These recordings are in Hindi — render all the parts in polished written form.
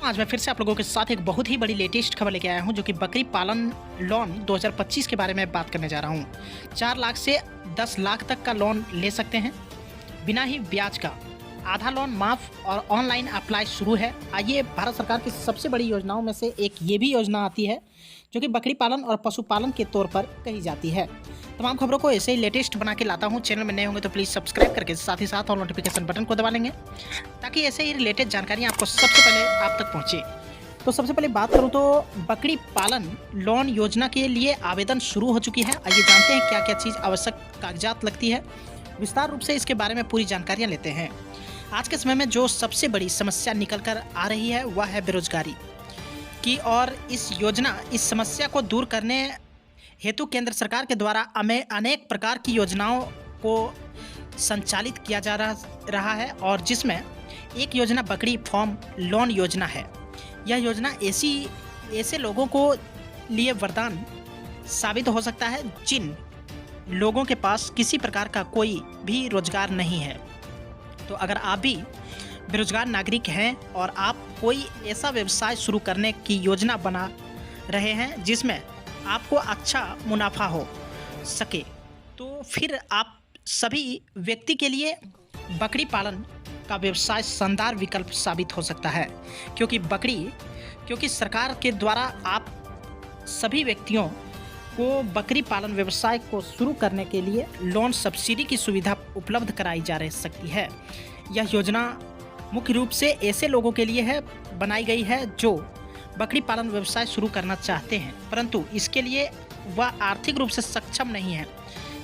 आज मैं फिर से आप लोगों के साथ एक बहुत ही बड़ी लेटेस्ट खबर लेके आया हूं, जो कि बकरी पालन लोन 2025 के बारे में बात करने जा रहा हूं। 4 लाख से 10 लाख तक का लोन ले सकते हैं बिना ही ब्याज का। आधा लोन माफ और ऑनलाइन अप्लाई शुरू है। आइए, भारत सरकार की सबसे बड़ी योजनाओं में से एक ये भी योजना आती है जो कि बकरी पालन और पशुपालन के तौर पर कही जाती है। तमाम खबरों को ऐसे ही लेटेस्ट बना के लाता हूँ। चैनल में नए होंगे तो प्लीज़ सब्सक्राइब करके साथ ही साथ और नोटिफिकेशन बटन को दबा लेंगे ताकि ऐसे ही रिलेटेड जानकारियाँ आपको सबसे पहले आप तक पहुँचे। तो सबसे पहले बात करूँ तो बकरी पालन लोन योजना के लिए आवेदन शुरू हो चुकी है। आइए जानते हैं क्या क्या चीज़ आवश्यक कागजात लगती है। विस्तार रूप से इसके बारे में पूरी जानकारियाँ लेते हैं। आज के समय में जो सबसे बड़ी समस्या निकल कर आ रही है वह है बेरोजगारी की, और इस समस्या को दूर करने हेतु केंद्र सरकार के द्वारा अनेक प्रकार की योजनाओं को संचालित किया जा रहा है, और जिसमें एक योजना बकरी फार्म लोन योजना है। यह योजना ऐसे लोगों को लिए वरदान साबित हो सकता है जिन लोगों के पास किसी प्रकार का कोई भी रोजगार नहीं है। तो अगर आप भी बेरोजगार नागरिक हैं और आप कोई ऐसा व्यवसाय शुरू करने की योजना बना रहे हैं जिसमें आपको अच्छा मुनाफा हो सके, तो फिर आप सभी व्यक्ति के लिए बकरी पालन का व्यवसाय शानदार विकल्प साबित हो सकता है। क्योंकि सरकार के द्वारा आप सभी व्यक्तियों को बकरी पालन व्यवसाय को शुरू करने के लिए लोन सब्सिडी की सुविधा उपलब्ध कराई जा सकती है। यह योजना मुख्य रूप से ऐसे लोगों के लिए बनाई गई है जो बकरी पालन व्यवसाय शुरू करना चाहते हैं, परंतु इसके लिए वह आर्थिक रूप से सक्षम नहीं है।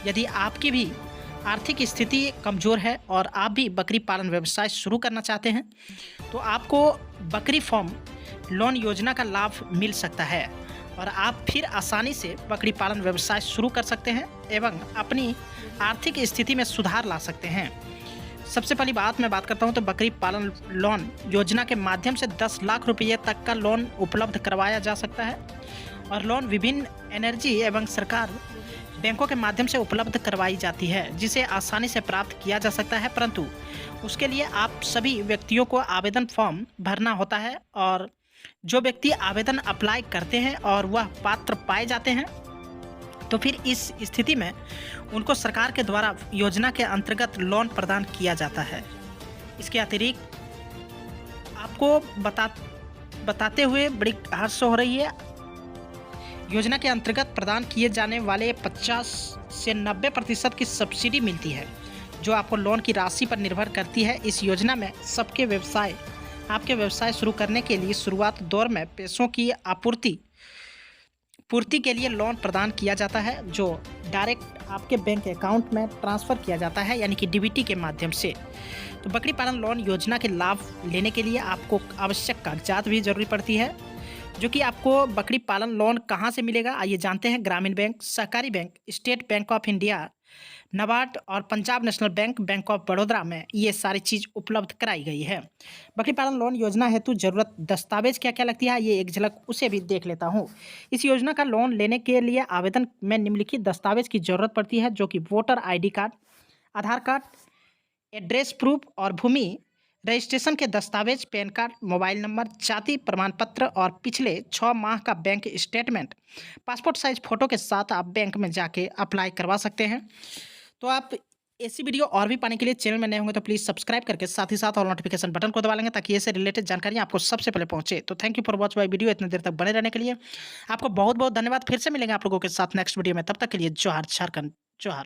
यदि आपकी भी आर्थिक स्थिति कमज़ोर है और आप भी बकरी पालन व्यवसाय शुरू करना चाहते हैं, तो आपको बकरी फार्म लोन योजना का लाभ मिल सकता है और आप फिर आसानी से बकरी पालन व्यवसाय शुरू कर सकते हैं एवं अपनी आर्थिक स्थिति में सुधार ला सकते हैं। सबसे पहली बात मैं बात करता हूं तो बकरी पालन लोन योजना के माध्यम से 10 लाख रुपये तक का लोन उपलब्ध करवाया जा सकता है, और लोन विभिन्न एनर्जी एवं सरकार बैंकों के माध्यम से उपलब्ध करवाई जाती है, जिसे आसानी से प्राप्त किया जा सकता है। परंतु उसके लिए आप सभी व्यक्तियों को आवेदन फॉर्म भरना होता है, और जो व्यक्ति आवेदन अप्लाई करते हैं और वह पात्र पाए जाते हैं, तो फिर इस स्थिति में उनको सरकार के द्वारा योजना के अंतर्गत लोन प्रदान किया जाता है। इसके अतिरिक्त आपको बताते हुए बड़ी हर्ष हो रही है, योजना के अंतर्गत प्रदान किए जाने वाले 50 से 90% की सब्सिडी मिलती है, जो आपको लोन की राशि पर निर्भर करती है। इस योजना में आपके व्यवसाय शुरू करने के लिए शुरुआत दौर में पैसों की पूर्ति के लिए लोन प्रदान किया जाता है, जो डायरेक्ट आपके बैंक अकाउंट में ट्रांसफ़र किया जाता है, यानी कि डीबीटी के माध्यम से। तो बकरी पालन लोन योजना के लाभ लेने के लिए आपको आवश्यक कागजात भी जरूरी पड़ती है, जो कि आपको बकरी पालन लोन कहाँ से मिलेगा आइए जानते हैं। ग्रामीण बैंक, सहकारी bank, state bank of India, NABARD और Punjab national bank, bank of Baroda में ये सारी चीज़ उपलब्ध कराई गई है। बकरी पालन लोन योजना हेतु जरूरत दस्तावेज क्या क्या लगती है, ये एक झलक उसे भी देख लेता हूँ। इस योजना का लोन लेने के लिए आवेदन में निम्नलिखित दस्तावेज की जरूरत पड़ती है, जो कि वोटर ID कार्ड, आधार कार्ड, एड्रेस प्रूफ और भूमि रजिस्ट्रेशन के दस्तावेज, पैन कार्ड, मोबाइल नंबर, जाति प्रमाण पत्र और पिछले 6 माह का bank statement, passport size photo के साथ आप बैंक में जाके अप्लाई करवा सकते हैं। तो आप ऐसी वीडियो और भी पाने के लिए चैनल में नए होंगे तो प्लीज़ सब्सक्राइब करके साथ ही साथ और नोटिफिकेशन बटन को दबा लेंगे ताकि ऐसे रिलेटेड जानकारियाँ आपको सबसे पहले पहुँचे। तो thank you for watch my video. इतने देर तक बने रहने के लिए आपको बहुत बहुत धन्यवाद। फिर से मिलेंगे आप लोगों के साथ नेक्स्ट वीडियो में। तब तक के लिए जोहार झारखंड, जोहार।